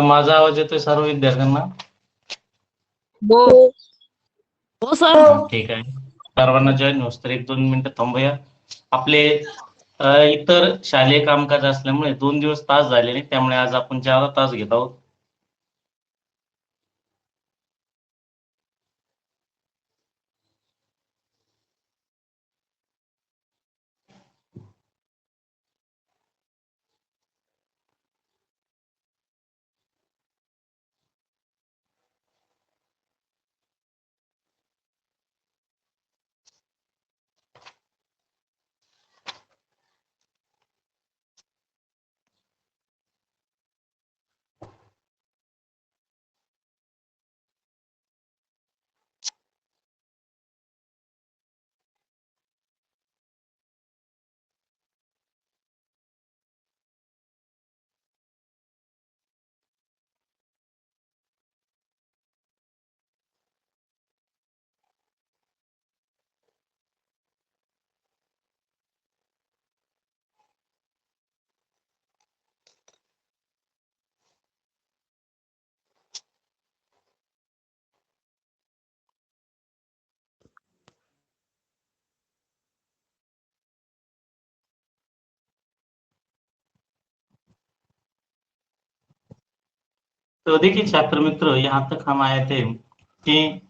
माझा आवाज येतोय सर्व विद्यार्थ्यांना? हो हो सर. ठीक आहे. सर्वांना जॉईन होस तर 1-2 मिनिटं थांबूया. आपले इतर शालेय कामकाज असल्यामुळे 2 दिवस तास झाले नाही, त्यामुळे आज आपण 4 तास घेत आहोत. तो देखिए छात्र मित्र, यहाँ तक हम आए थे कि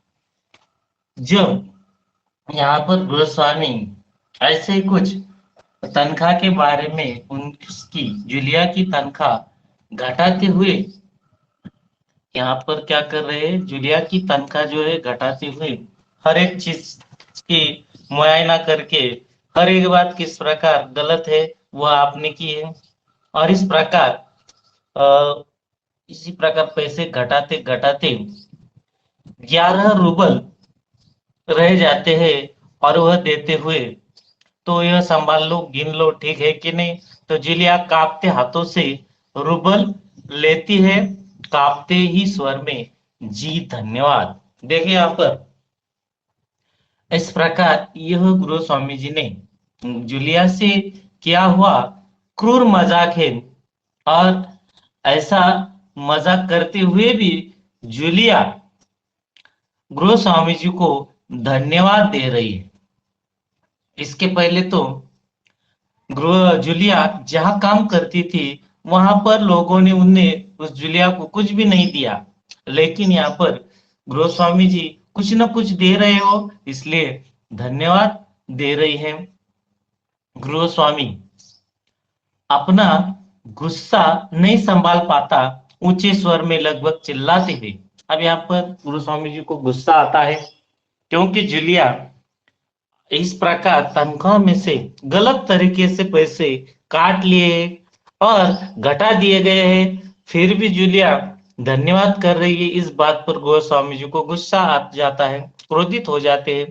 जब यहाँ पर गोस्वामी ऐसे कुछ तनख्वाह के बारे में उनकी जूलिया की तनख्वाह घटाते हुए यहाँ पर क्या कर रहे हैं, जूलिया की तनख्वाह जो है घटाते हुए हर एक चीज की मुआयना करके हर एक बात किस प्रकार गलत है वह आपने की है, और इस प्रकार इसी प्रकार पैसे घटाते घटाते 11 रूबल रह जाते हैं, और वह देते हुए तो यह संभाल लो, गिन लो, ठीक है कि नहीं। तो जूलिया कांपते हाथों से रूबल लेती है, कांपते ही स्वर में, जी धन्यवाद। देखिए यहाँ पर इस प्रकार यह गुरु स्वामी जी ने जूलिया से किया हुआ क्रूर मजाक है, और ऐसा मजाक करते हुए भी जूलिया गुरु स्वामी जी को धन्यवाद दे रही है। इसके पहले तो जूलिया जहां काम करती थी वहां पर लोगों ने उन्हें उस जूलिया को कुछ भी नहीं दिया, लेकिन यहाँ पर गोस्वामी जी कुछ न कुछ दे रहे हो, इसलिए धन्यवाद दे रही है। गोस्वामी अपना गुस्सा नहीं संभाल पाता, ऊंचे स्वर में लगभग चिल्लाते हुए। अब यहाँ पर गोस्वामी जी को गुस्सा आता है क्योंकि जूलिया इस प्रकार तनख्वाह में से गलत तरीके से पैसे काट लिए और घटा दिए गए हैं, फिर भी जूलिया धन्यवाद कर रही है। इस बात पर गोस्वामी जी को गुस्सा आ जाता है, क्रोधित हो जाते हैं।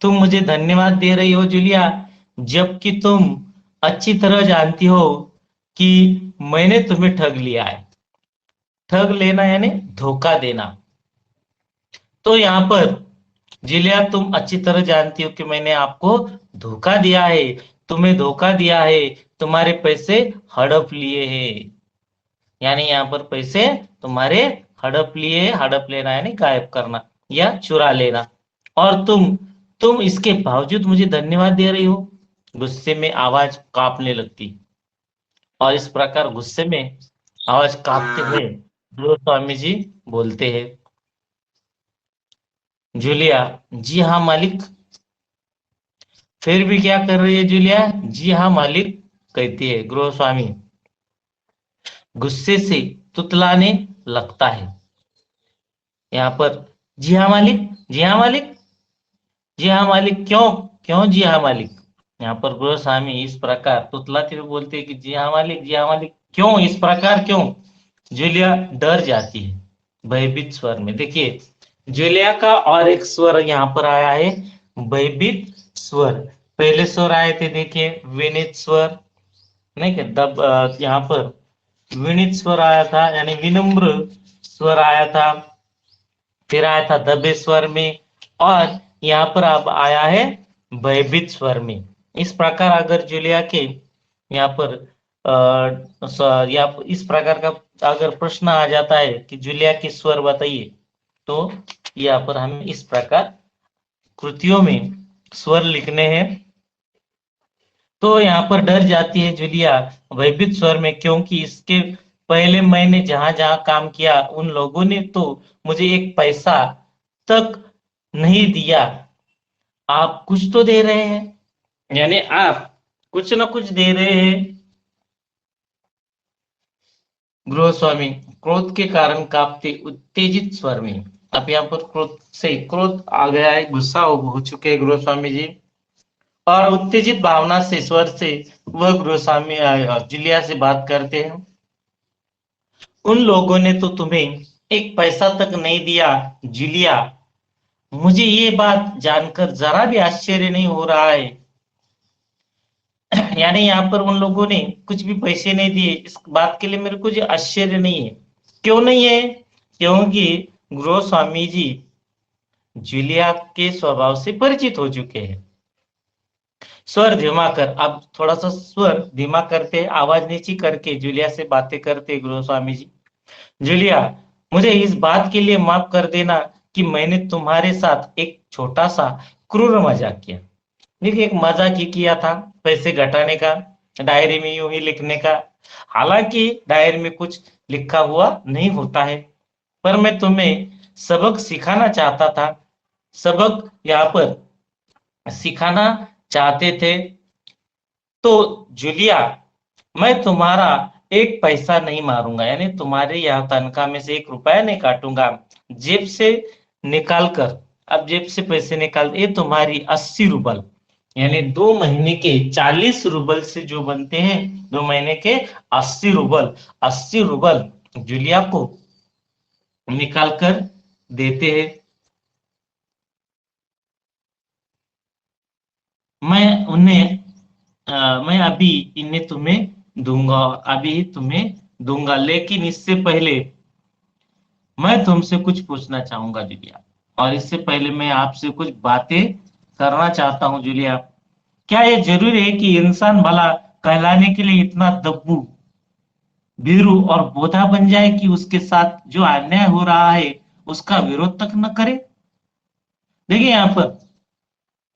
तुम मुझे धन्यवाद दे रही हो जूलिया, जबकि तुम अच्छी तरह जानती हो कि मैंने तुम्हें ठग लिया है। ठग लेना यानी धोखा देना। तो यहाँ पर जूलिया, तुम अच्छी तरह जानती हो कि मैंने आपको धोखा दिया है, तुम्हें धोखा दिया है, तुम्हारे पैसे हड़प लिए हैं। यानी यहाँ पर पैसे तुम्हारे हड़प लिए, हड़प लेना यानी गायब करना या चुरा लेना, और तुम इसके बावजूद मुझे धन्यवाद दे रही हो। गुस्से में आवाज कांपने लगती, और इस प्रकार गुस्से में आवाज कांपते हुए गोस्वामी जी बोलते हैं, जूलिया, जी हाँ मालिक। फिर भी क्या कर रही है जूलिया? जी हाँ मालिक कहती है। गोस्वामी गुस्से से तुतलाने लगता है। यहाँ पर जी हाँ मालिक, जी हाँ मालिक, जी हाँ मालिक, क्यों क्यों जी हाँ मालिक। यहाँ पर गोस्वामी इस प्रकार तुतलाते हुए बोलते हैं कि जी हाँ मालिक, जी हाँ मालिक, क्यों इस प्रकार क्यों। जूलिया डर जाती है भयभीत स्वर में। देखिए जूलिया का और एक स्वर यहाँ पर आया है, भयभीत स्वर। पहले स्वर आए थे देखिए विनीत स्वर, नहीं क्या दब, यहाँ पर विनीत स्वर आया था यानी विनम्र स्वर आया था, फिर आया था दबे स्वर में, और यहाँ पर अब आया है भयभीत स्वर में। इस प्रकार अगर जूलिया के यहाँ पर या इस प्रकार का अगर प्रश्न आ जाता है कि जूलिया के स्वर बताइए, तो यहाँ पर हमें इस प्रकार कृतियों में स्वर लिखने हैं। तो यहाँ पर डर जाती है जूलिया भयभीत स्वर में, क्योंकि इसके पहले मैंने जहां जहां काम किया उन लोगों ने तो मुझे एक पैसा तक नहीं दिया। आप कुछ तो दे रहे हैं, यानी आप कुछ ना कुछ दे रहे हैं। गृहस्वामी क्रोध के कारण कांपते उत्तेजित स्वर में। अब यहाँ पर क्रोध आ गया है, गुस्सा हो चुके हैं गृहस्वामी जी, और उत्तेजित भावना से स्वर से वह गृहस्वामी जूलिया से बात करते हैं। उन लोगों ने तो तुम्हें एक पैसा तक नहीं दिया जूलिया। मुझे ये बात जानकर जरा भी आश्चर्य नहीं हो रहा है। यानी यहाँ पर उन लोगों ने कुछ भी पैसे नहीं दिए, इस बात के लिए मेरे को जो आश्चर्य नहीं है। क्यों नहीं है? क्योंकि गृह स्वामी जी जूलिया के स्वभाव से परिचित हो चुके हैं। स्वर धीमा कर, अब थोड़ा सा स्वर धीमा करते, आवाज नीची करके जूलिया से बातें करते गृह स्वामी जी। जूलिया, मुझे इस बात के लिए माफ कर देना कि मैंने तुम्हारे साथ एक छोटा सा क्रूर मजाक किया। देखिए, एक मजाक ही किया था, पैसे घटाने का, डायरी में यूं ही लिखने का। हालांकि डायरी में कुछ लिखा हुआ नहीं होता है, पर मैं तुम्हें सबक सिखाना चाहता था। सबक यहाँ पर सिखाना चाहते थे। तो जूलिया, मैं तुम्हारा एक पैसा नहीं मारूंगा, यानी तुम्हारे यहाँ तनख्वाह में से 1 रुपया नहीं काटूंगा। जेब से निकाल कर, अब जेब से पैसे निकाल, ये तुम्हारी 80 रुपल, यानी 2 महीने के 40 रुपल से जो बनते हैं, 2 महीने के 80 रुपल, 80 रुपल जूलिया को निकाल कर देते हैं। मैं उन्हें मैं अभी इन्हें तुम्हें दूंगा, अभी तुम्हें दूंगा, लेकिन इससे पहले मैं तुमसे कुछ पूछना चाहूंगा जूलिया, और इससे पहले मैं आपसे कुछ बातें करना चाहता हूं जूलिया। क्या ये जरूरी है कि इंसान भला कहलाने के लिए इतना दब्बू, भीरू और बोधा बन जाए कि उसके साथ जो अन्याय हो रहा है उसका विरोध तक न करे? देखिए यहाँ पर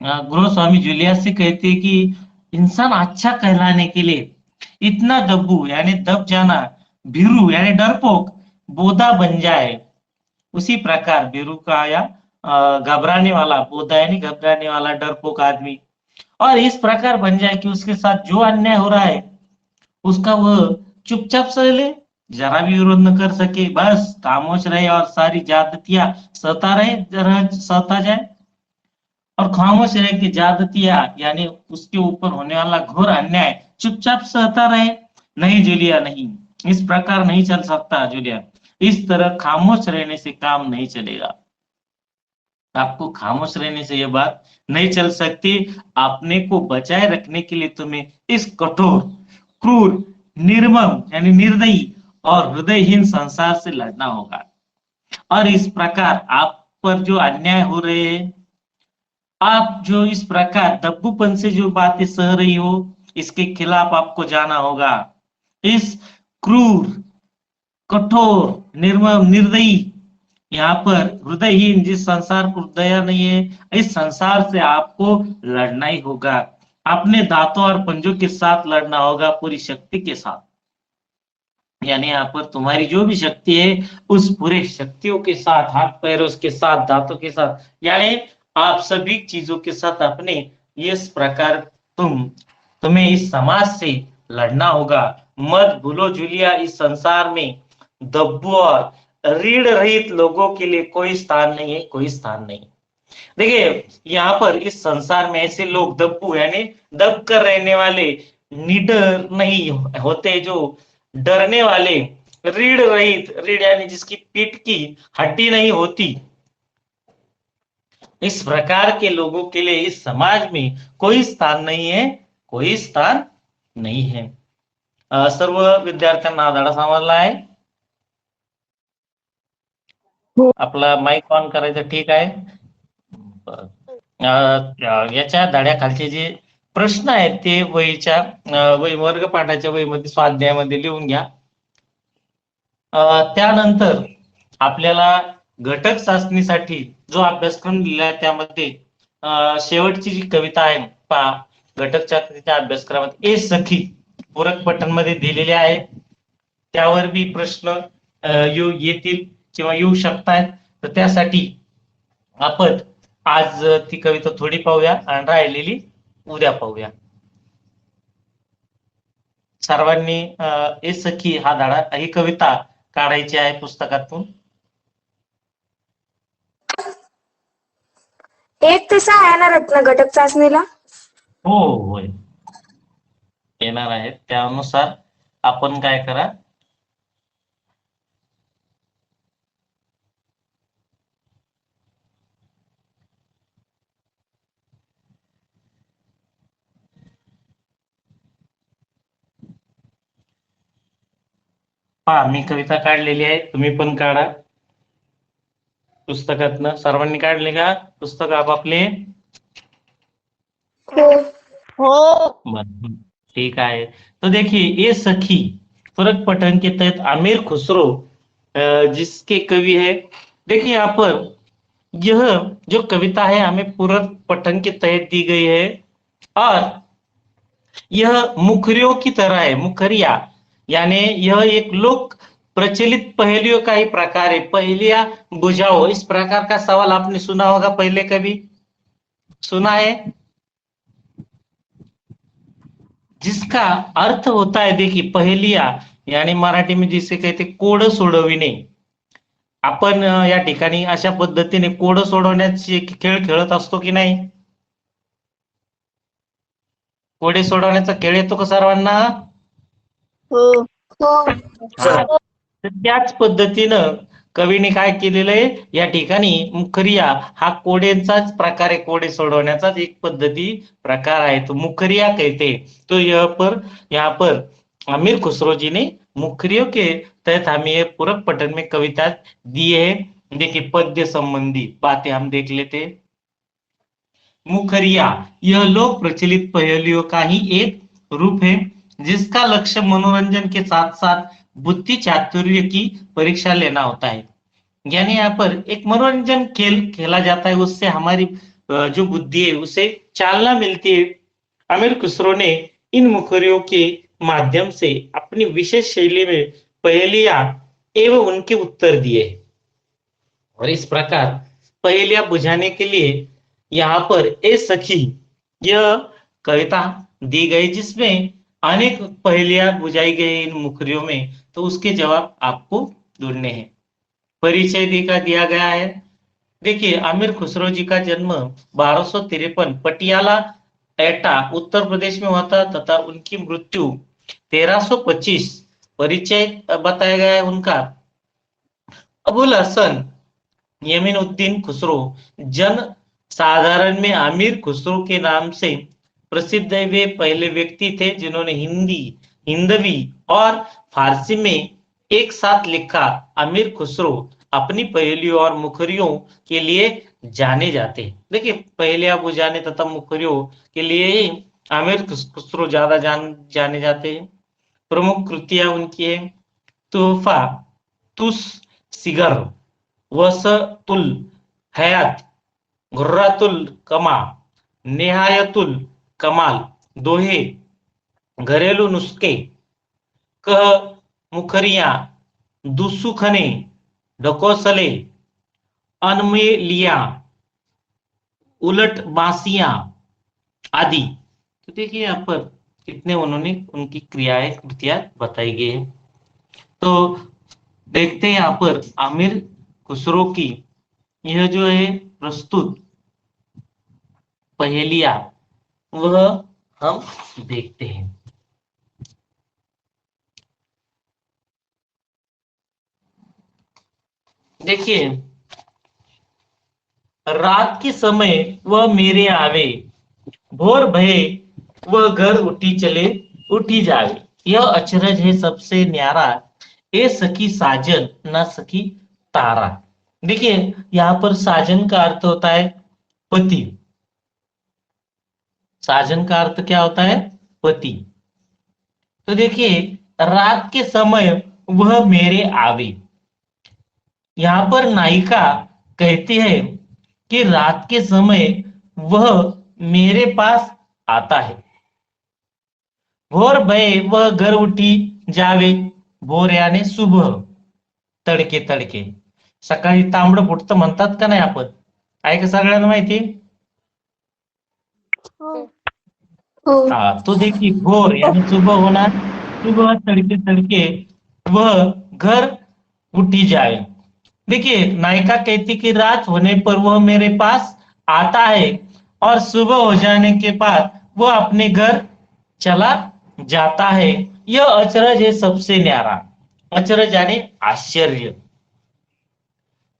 गृह स्वामी जूलिया से कहते हैं कि इंसान अच्छा कहलाने के लिए इतना दब्बू, यानी दब जाना, भीरू यानी डरपोक, बोधा बन जाए। उसी प्रकार बीरू का या घबराने वाला, बोधा यानी घबराने वाला डरपोक आदमी, और इस प्रकार बन जाए कि उसके साथ जो अन्याय हो रहा है उसका वह चुपचाप सह ले, जरा भी विरोध न कर सके, बस खामोश रहे और सारी ज्यादतियां सहता जाए, और खामोश रहे कि ज्यादतियां यानी उसके ऊपर होने वाला घोर अन्याय चुपचाप सहता रहे। नहीं जूलिया, नहीं, इस प्रकार नहीं चल सकता जूलिया। इस तरह खामोश रहने से काम नहीं चलेगा। आपको खामोश रहने से यह बात नहीं चल सकती। अपने को बचाए रखने के लिए तुम्हें इस कठोर, क्रूर, निर्मम यानी निर्दयी और हृदयहीन संसार से लड़ना होगा। और इस प्रकार आप पर जो अन्याय हो रहे हैं, आप जो इस प्रकार दब्बूपन से जो बातें सह रही हो, इसके खिलाफ आपको जाना होगा। इस क्रूर, कठोर, निर्मम, निर्दयी, यहाँ पर हृदयहीन, जिस संसार को दया नहीं है, इस संसार से आपको लड़ना ही होगा। अपने दांतों और पंजों के साथ लड़ना होगा, पूरी शक्ति के साथ। यानी यहाँ पर तुम्हारी जो भी शक्ति है उस पूरे शक्तियों के साथ, हाथ पैरों के साथ, दांतों के साथ, यानी आप सभी चीजों के साथ अपने इस प्रकार तुम्हें इस समाज से लड़ना होगा। मत भूलो जूलिया, इस संसार में दब्बू और रीढ़ रहित लोगों के लिए कोई स्थान नहीं है, कोई स्थान नहीं। देखिए यहाँ पर इस संसार में ऐसे लोग दब्बू यानी दब कर रहने वाले, निडर नहीं होते, जो डरने वाले, रीढ़ रहित, रीढ़ यानी जिसकी पीठ की हड्डी नहीं होती, इस प्रकार के लोगों के लिए इस समाज में कोई स्थान नहीं है, कोई स्थान नाही है। सर्व विद्यार्थ्यांना धडा समजला आहे? हो. आपला माईक ऑन करायचं, ठीक आहे? याच्या धड्याखालचे जे प्रश्न आहेत ते वहीच्या वर्गपाठाच्या वहीमध्ये स्वाध्यायामध्ये लिहून घ्या. त्यानंतर आपल्याला घटक चाचणीसाठी जो अभ्यासक्रम दिला त्यामध्ये शेवटची जी कविता आहे पहा, घटक चाचणीच्या अभ्यासक्रमात ए सखी पूरक पठण मध्ये दिलेले आहे. त्यावर बी प्रश्न येतील किंवा येऊ शकतात. तर त्यासाठी आपण आज ती कविता थोडी पाहूया आणि राहिलेली उद्या पाहूया. सर्वांनी ए सखी हा धडा ही कविता काढायची आहे पुस्तकातून. 1 ते 6 येणार आहेत ना घटक चाचणीला? हो होय येणार आहेत. त्यानुसार आपण काय करा, पहा मी कविता काढलेली आहे, तुम्ही पण काढा पुस्तकातनं. सर्वांनी काढले का पुस्तक आपापले? हो. ठीक है. तो देखिए ये सखी पूरक पठन के तहत आमिर खुसरो जिसके कवि है, देखिए यहाँ पर यह जो कविता है हमें पूरक पठन के तहत दी गई है और यह मुखरियों की तरह है. मुखरिया यानी यह एक लोक प्रचलित पहेलियों का ही प्रकार है. पहेलियां बुझाओ, इस प्रकार का सवाल आपने सुना होगा पहले, कभी सुना है? जिसका अर्थ होता है, देखिए पहेलिया यानी मराठी में जिसे कहते कोड सोडविणे. आपण या ठिकाणी अशा पद्धतीने कोड सोडवण्याचे खेळ खेळत असतो की नाही? कोडे सोडवण्याचा खेळ येतो का सर्वांना? हो. तर त्याच पद्धतीनं कवीने काय केलेलं आहे, या ठिकाणी मुखरिया हा कोड्यांचाच प्रकार आहे. कोडे सोडवण्याचाच एक पद्धती प्रकार आहे, तो मुखरिया कहते. तो यहाँ पर आमिर खुसरो जी ने मुखरियों के तहत हमें ये पूरक पठन में कविता दी है. देखिए पद्य संबंधी बातें हम देख लेते. मुखरिया यह लोक प्रचलित पहेलियों का ही एक रूप है जिसका लक्ष्य मनोरंजन के साथ साथ बुद्धि चातुर्य की परीक्षा लेना होता है. यानी यहाँ पर एक मनोरंजन खेल खेला जाता है, उससे हमारी जो बुद्धि है उसे चालना मिलती है. आमिर खुसरो ने इन मुखरियों के माध्यम से अपनी विशेष शैली में पहेलियां एवं उनके उत्तर दिए और इस प्रकार पहेलियां बुझाने के लिए यहाँ पर ए सखी यह कविता दी गई जिसमें अनेक पहेलियां बुझाई गई इन मुखरियों में. तो उसके जवाब आपको ढूंढने हैं. परिचय दिया गया है. देखिए आमिर खुसरो जी का जन्म 1253 पटियाला एटा उत्तर प्रदेश में हुआ था तथा उनकी मृत्यु 1325. परिचय बताया गया है उनका. अबुल हसन यमीनुद्दीन खुसरो जन साधारण में आमिर खुसरो के नाम से प्रसिद्ध है. वे पहले व्यक्ति थे जिन्होंने हिंदी, हिंदवी और फारसी में एक साथ लिखा. आमिर खुसरो अपनी पहेलियों और मुखरियों के लिए जाने जाते हैं. देखिए पहेलियां बुझाने तथा मुखरियों के लिए ही आमिर खुसरो ज्यादा जाने जाते हैं. प्रमुख कृतियां उनकी है तोहफा, तुस सिगर, वसतुल हयात, घुर्रातुल कमा, निहायतुल कमाल, दोहे, घरेलू नुस्खे, कह मुखरिया, दुसुखने, ढकोसले, अनमेलिया, उलट बासियां आदि. तो देखिए यहाँ पर कितने उन्होंने उनकी क्रियाएं कृतियां बताई गई है. तो देखते हैं यहाँ पर आमिर खुसरो की यह जो है प्रस्तुत पहेलियां वह हम देखते हैं. देखिए रात के समय वह मेरे आवे, भोर भये वह घर उठी जावे. यह अचरज है सबसे न्यारा, ए सखी साजन न सखी तारा. देखिए यहाँ पर साजन का अर्थ होता है पति, साजन का अर्थ क्या होता है? पति। तो देखिए, रात के समय वह मेरे आवे, यहां पर नायिका कहती है कि रात के समय वह मेरे पास आता है। भोर भये वह घर उठी जावे, भोर याने सुबह, तडके तडके, सकाळी तांबडं फुटतं म्हणतात का नाही आपण? आहे का सगळ्यांना माहिती? हो. हो. हाँ, तो देखिए भोर यानी सुबह होना, सुबह तड़के तड़के वह घर उठी जाए। देखिए, नायिका कहती कि रात होने पर वह मेरे पास आता है और सुबह हो जाने के बाद वह अपने घर चला जाता है। यह अचरज है सबसे न्यारा। अचरज यानी आश्चर्य।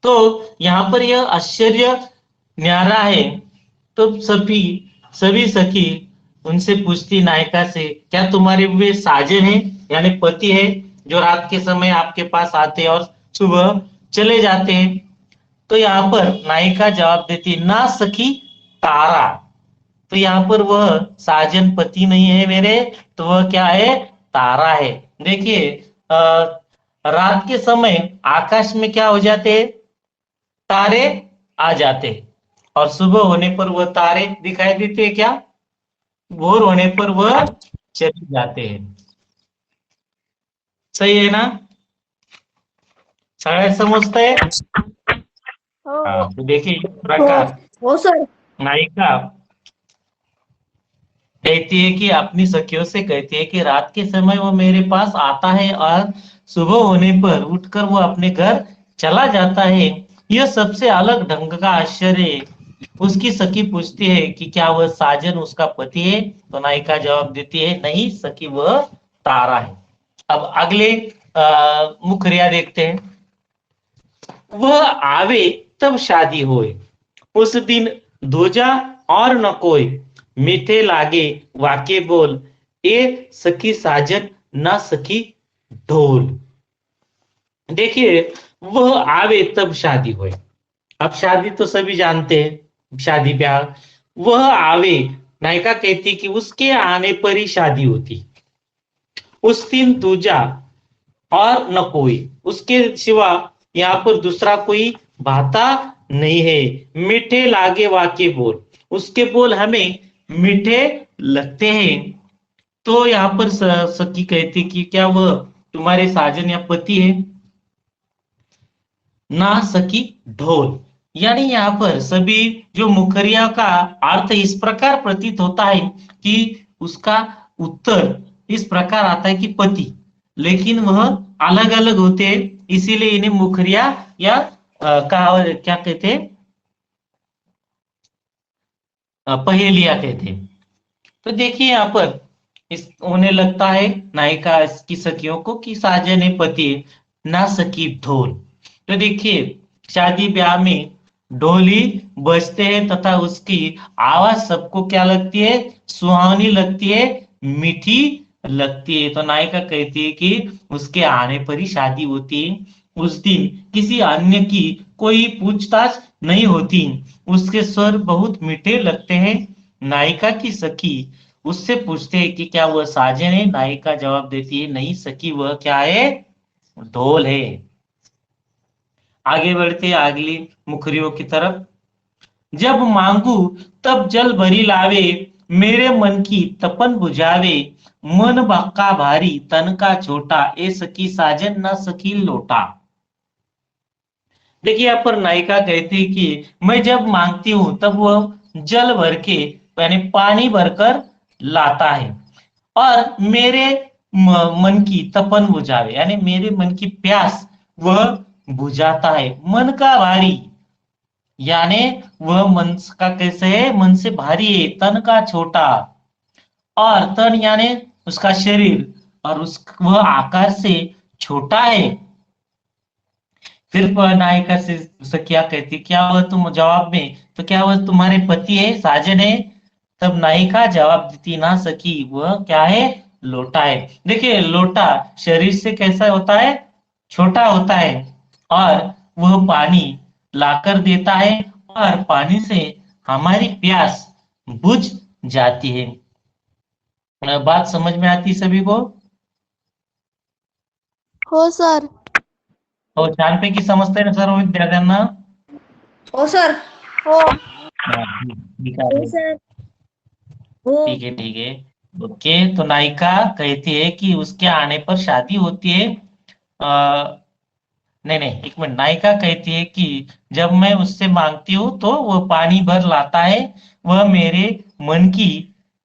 तो यहाँ पर यह आश्चर्य न्यारा है। तो सभी सभी सखी उनसे पूछती नायिका से, क्या तुम्हारे वे साजन है यानी पति है जो रात के समय आपके पास आते और सुबह चले जाते हैं? तो यहाँ पर नायिका जवाब देती, ना सखी, तारा। तो यहाँ पर वह साजन पति नहीं है मेरे, तो वह क्या है? तारा है। देखिए, रात के समय आकाश में क्या हो जाते हैं? तारे आ जाते हैं, और सुबह होने पर वह तारे दिखाई देते हैं क्या? भोर होने पर वह चले जाते हैं। सही है ना? सगळ्या समजतंय? हो. हाँ, तो देखिए इस प्रकार हो सर. नायिका कहती है कि अपनी सखियों से कहती है कि रात के समय वो मेरे पास आता है और सुबह होने पर उठकर वो अपने घर चला जाता है। यह सबसे अलग ढंग का आश्चर्य है। उसकी सखी पूछती है कि क्या वह साजन उसका पति है? तो नायिका जवाब देती है, नहीं सखी, वह तारा है। अब अगले मुखरिया देखते हैं। वह आवे तब शादी होए, उस दिन दूजा और न कोई, मीठे लागे वाके बोल, ए सखी साजन ना सखी ढोल। देखिए, वह आवे तब शादी होए। अब शादी तो सभी जानते हैं, शादी ब्याह। वह आवे, नायिका कहती कि उसके आने पर ही शादी होती। उस दिन दूजा और न कोई, उसके सिवा यहाँ पर दूसरा कोई भाता नहीं है। मीठे लागे वाके बोल, उसके बोल हमें मीठे लगते हैं। तो यहाँ पर सखी कहती कि क्या वह तुम्हारे साजन या पति है? ना सखी ढोल, यानी यहाँ पर सभी जो मुखरिया का अर्थ इस प्रकार प्रतीत होता है कि उसका उत्तर इस प्रकार आता है कि पति, लेकिन वह अलग अलग होते हैं, इसीलिए इन्हें मुखरिया या क्या कहते हैं, पहेलिया कहते हैं। तो देखिए यहाँ पर इस होने लगता है नायिका की सखियों को कि साजन है पति है, ना सकी ढोल। तो देखिए, शादी ब्याह में ढोली बजते हैं तथा उसकी आवाज सबको क्या लगती है? सुहावनी लगती है, मीठी लगती है। तो नायिका कहती है कि उसके आने पर ही शादी होती है। उस दिन किसी अन्य की कोई पूछताछ नहीं होती। उसके स्वर बहुत मीठे लगते हैं। नायिका की सखी उससे पूछते हैं कि क्या वह साजन है? नायिका जवाब देती है, नहीं सखी, वह क्या है? ढोल है। आगे बढ़ते अगली मुखरियों की तरफ। जब मांगू तब जल भरी लावे, मेरे मन की तपन बुझावे, मन बाका भारी तन का छोटा, ए सखी साजन ना सखी लोटा। देखिए, यहाँ पर नायिका कहती है कि मैं जब मांगती हूं तब वह जल भर के यानी पानी भरकर लाता है और मेरे मन की तपन बुझावे यानी मेरे मन की प्यास वह बुझाता है। मन का भारी यानी वह मन का कैसे है? मन से भारी है। तन का छोटा, और तन यानी उसका शरीर, और वह आकार से छोटा है। फिर नायिका से क्या कहती, क्या वह तुम जवाब में, तो क्या वह तुम्हारे पति है, साजन है? तब नायिका जवाब देती, ना सकी, वह क्या है? लोटा है। देखिए, लोटा शरीर से कैसा होता है? छोटा होता है, और वह पानी लाकर देता है और पानी से हमारी प्यास बुझ जाती है। बात समझ में आती सभी को? हो सर. हो, छानपैकी समजतंय ना सर्व विद्यार्थ्यांना? हो सर. हो. हा, ठीक आहे. सर. हो. ठीक है, ठीक है। ओके, तो नायिका कहती है कि उसके आने पर शादी होती है। नहीं नहीं, एक मिनट। नायिका कहती है कि जब मैं उससे मांगती हूँ तो वह पानी भर लाता है। वह मेरे मन की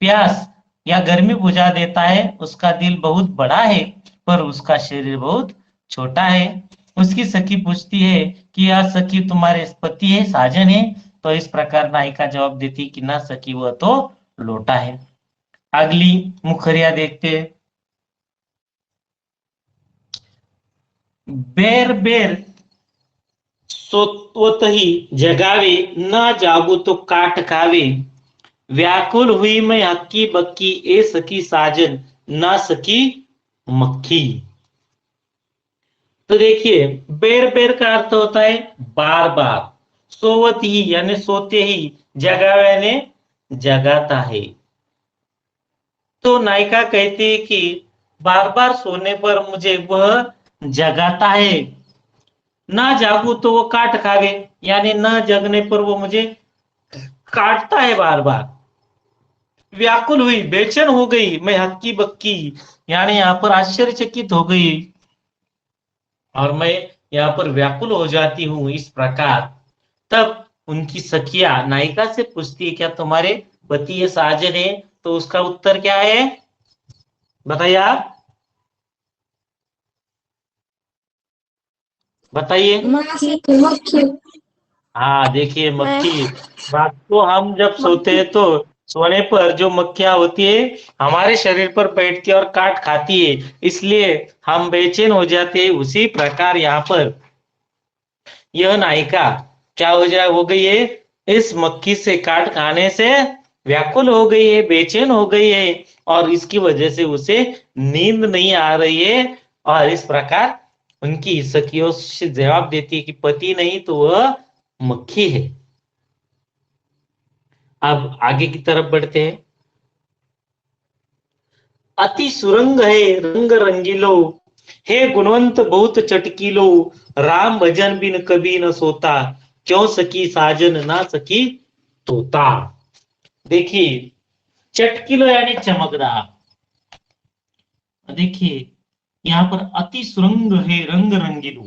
प्यास या गर्मी बुझा देता है। उसका दिल बहुत बड़ा है पर उसका शरीर बहुत छोटा है। उसकी सखी पूछती है कि यह सखी तुम्हारे पति है, साजन है? तो इस प्रकार नायिका जवाब देती कि ना सखी, वह तो लोटा है। अगली मुखरिया देखते हैं। बेर बेर सोतही जगावे, ना जागू तो काट खावे। व्याकुल हुई मैं हक्की बक्की, ए सखी साजन ना सकी मक्खी। तो देखिए, बेर बेर का अर्थ होता है बार बार। सोवत ही यानी सोते ही, जगावे यानी जगाता है। तो नायिका कहती है कि बार बार सोने पर मुझे वह जगाता है, ना जागू तो वो काट खावे, यानी न जगने पर वो मुझे काटता है बार बार। व्याकुल हुई, बेचैन हो गई मैं हक्की बक्की, यानी यहाँ पर आश्चर्यचकित हो गई और मैं यहाँ पर व्याकुल हो जाती हूँ इस प्रकार। तब उनकी सखिया नायिका से पूछती है क्या तुम्हारे पति ये साजन है? तो उसका उत्तर क्या है, बताइए आप, बताइए। मक्खी. हाँ, देखिए मैं. मक्खी। रात को हम जब सोते हैं तो सोने पर जो मक्खियां होती है हमारे शरीर पर बैठती है और काट खाती है, इसलिए हम बेचैन हो जाते हैं। उसी प्रकार यहाँ पर यह नायिका क्या हो गई है, इस मक्खी से काट खाने से व्याकुल हो गई है, बेचैन हो गई है और इसकी वजह से उसे नींद नहीं आ रही है। और इस प्रकार उनकी सखियों से जवाब देती है कि पति नहीं तो वह मक्खी है। अब आगे की तरफ बढ़ते हैं। अति सुरंग है रंग रंगीलो, हे गुणवंत बहुत चटकीलो। राम भजन बिन कभी न सोता, क्यों सकी साजन ना सकी तोता। देखिए, चटकीलो यानी चमकदार। देखिए, यहाँ पर अति सुरंग है रंग रंगीलो,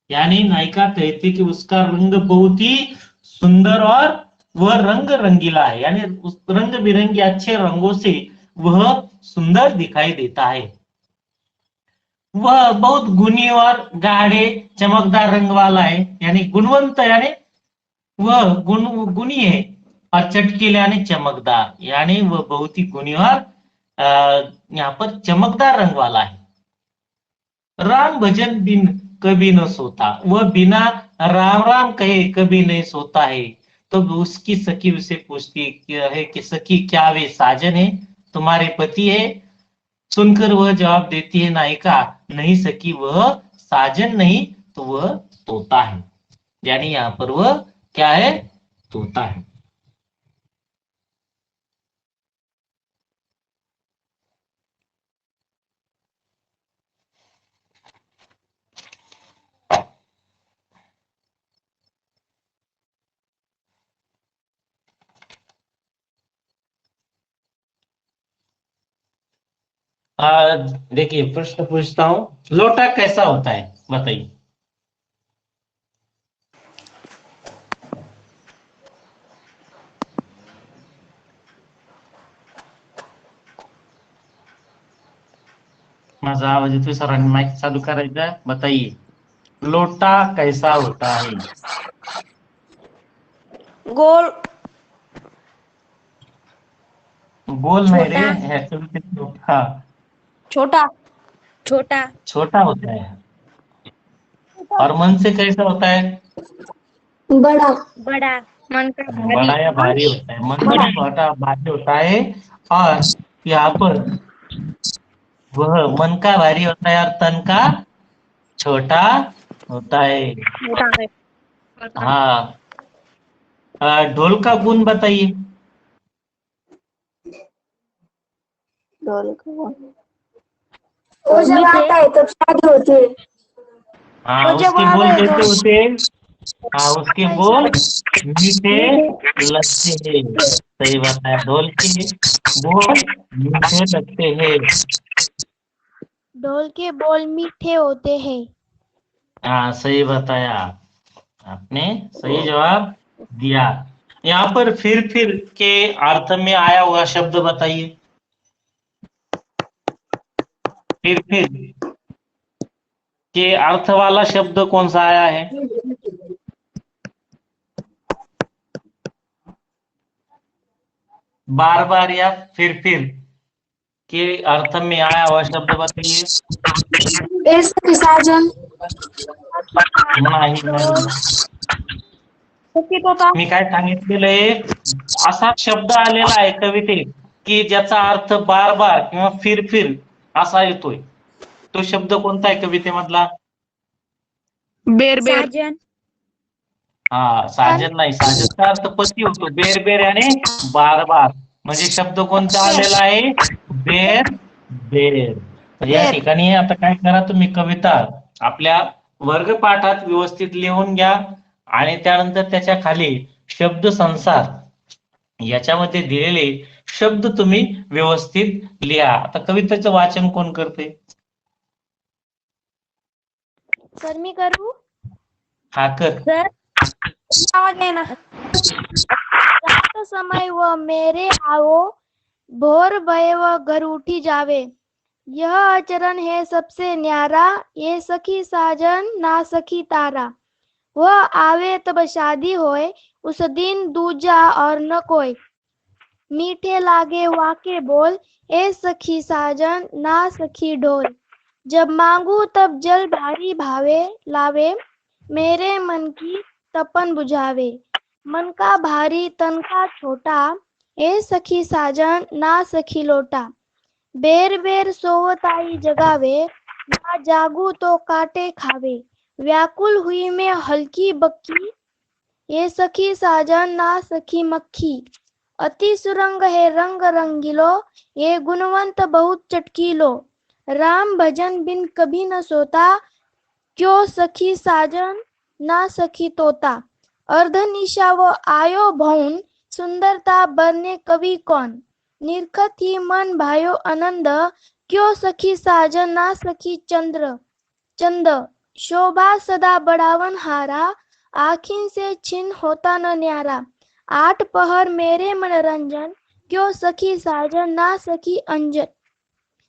यानी नायिका कहती कि उसका रंग बहुत ही सुंदर और वह रंग रंगीला है, यानी उस रंग बिरंगे अच्छे रंगों से वह सुंदर दिखाई देता है। वह बहुत गुणी और गाढ़े चमकदार रंग वाला है, यानी गुणवंत, यानी वह गुणी है। और चटकीला यानी चमकदार, यानी वह बहुत ही गुणी और यहाँ पर चमकदार रंग वाला है। राम भजन बिन कभी न सोता, वह बिना राम राम कहे कभी नहीं सोता है। तो उसकी सखी उसे पूछती है कि सखी क्या वे साजन है, तुम्हारे पति है? सुनकर वह जवाब देती है नायिका, नहीं सखी, वह साजन नहीं तो वह तोता है। यानी यहाँ पर वह क्या है, तोता है। देखिए, प्रश्न पूछता हूं, लोटा कैसा होता है, बताइए। माझा आवाज येतोय? सरांनी माईक चालू करायचा आहे. बताइए, लोटा कैसा होता है? गोल. गोल नहीं रे, छोटा. एक्चुअली लोटा छोटा. छोटा. छोटा होता है। और मन से कैसा होता है? बडा. बड़ा. मन का भारी. बड़ा या भारी होता है। मन बड़ा. से छोटा भारी होता है। और यहाँ पर वह मन का भारी होता है और तन का छोटा होता है। मोटा है. हाँ, ढोल का गुण बताइए। वो जब आता है तब शादी होती है। हाँ, उसके बोल कैसे होते हैं? हाँ, उसके बोल मीठे लगते हैं। सही बताया, ढोल के बोल मीठे लगते हैं। ढोल के बोल मीठे होते हैं। हाँ, सही बताया आपने, सही जवाब दिया। यहाँ पर फिर के अर्थ में आया हुआ शब्द बताइए। फिर के अर्थ वाला शब्द कौन सा आया है? बार बार या फिर के अर्थ में आया हुआ शब्द बताइए। ऐसे साजन। नाही. मी काय सांगितलेलं आहे, असा शब्द आलेला आहे कवितेत की ज्याचा अर्थ बार बार किंवा फिर असा येतोय. तो शब्द कोणता आहे कवितेमधला? साजन. हा, साजन नाही. साजनचा अर्थ पती होतो. बेर आणि बार म्हणजे शब्द कोणता आलेला आहे? बेर. तर या ठिकाणी आता काय करा, तुम्ही कविता आपल्या वर्गपाठात व्यवस्थित लिहून घ्या आणि त्यानंतर त्याच्या खाली शब्द संसार याच्यामध्ये दिलेले शब्द तुम्ही व्यवस्थित लिहा. आता कवितेचं वाचन कोण करते? सर मी करू? हा, कर. सर आवाज आहे ना. रात समय व मेरे आओ, भोर भय व घर उठी जावे, यह आचरण है सबसे न्यारा, ये सखी साजन ना सखी तारा, वह आवे तब शादी होए, उस दिन दूजा और न कोई, मीठे लागे वाके बोल, ए सखी साजन ना सखी ढोल, जब मांगू तब जल भारी भावे लावे, मेरे मन की तपन बुझावे, मन का भारी तन का छोटा, ए सखी साजन ना सखी लोटा, बेर सोवताई जगावे, ना जागू तो काटे खावे, व्याकुल हुई मैं हल्की बक्की, ये सखी साजन ना सखी मक्खी, अति सुरंग है रंग रंगीलो, ये गुणवंत बहुत चटकीलो, राम भजन बिन कभी न सोता, क्यों सखी साजन ना सखी तोता, अर्धनिशा वो आयो भौन, सुंदरता बरने कवि कौन, निरखत ही मन भायो आनंद, क्यों सखी साजन ना सखी चंद, शोभा सदा बढ़ावन हारा, आखिन से छिन होता न न्यारा, आठ पहर मेरे मनोरंजन, क्यों सखी साजन ना सखी अंजन,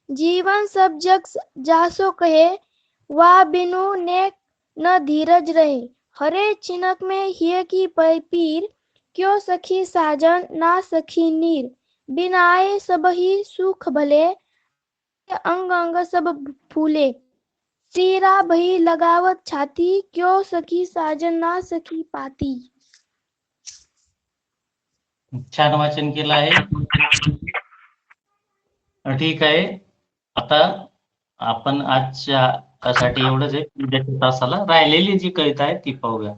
जीवन सब जग जासो कहे, वा बिनु ने न धीरज रहे, हरे चिनक में हिय की पीर, क्यों सखी साजन ना सखी नीर, बिन आए सब ही सुख भले, अंग अंग सब फूले, सीरा भई लगावत छाती, क्यों सखी साजन ना सखी पाती. छान वाचन केलं आहे. ठीक आहे. आता आपण आजच्या साठी एवढंच आहे. उद्याच्या तासाला राहिलेली जी कविता आहे ती पाहूया.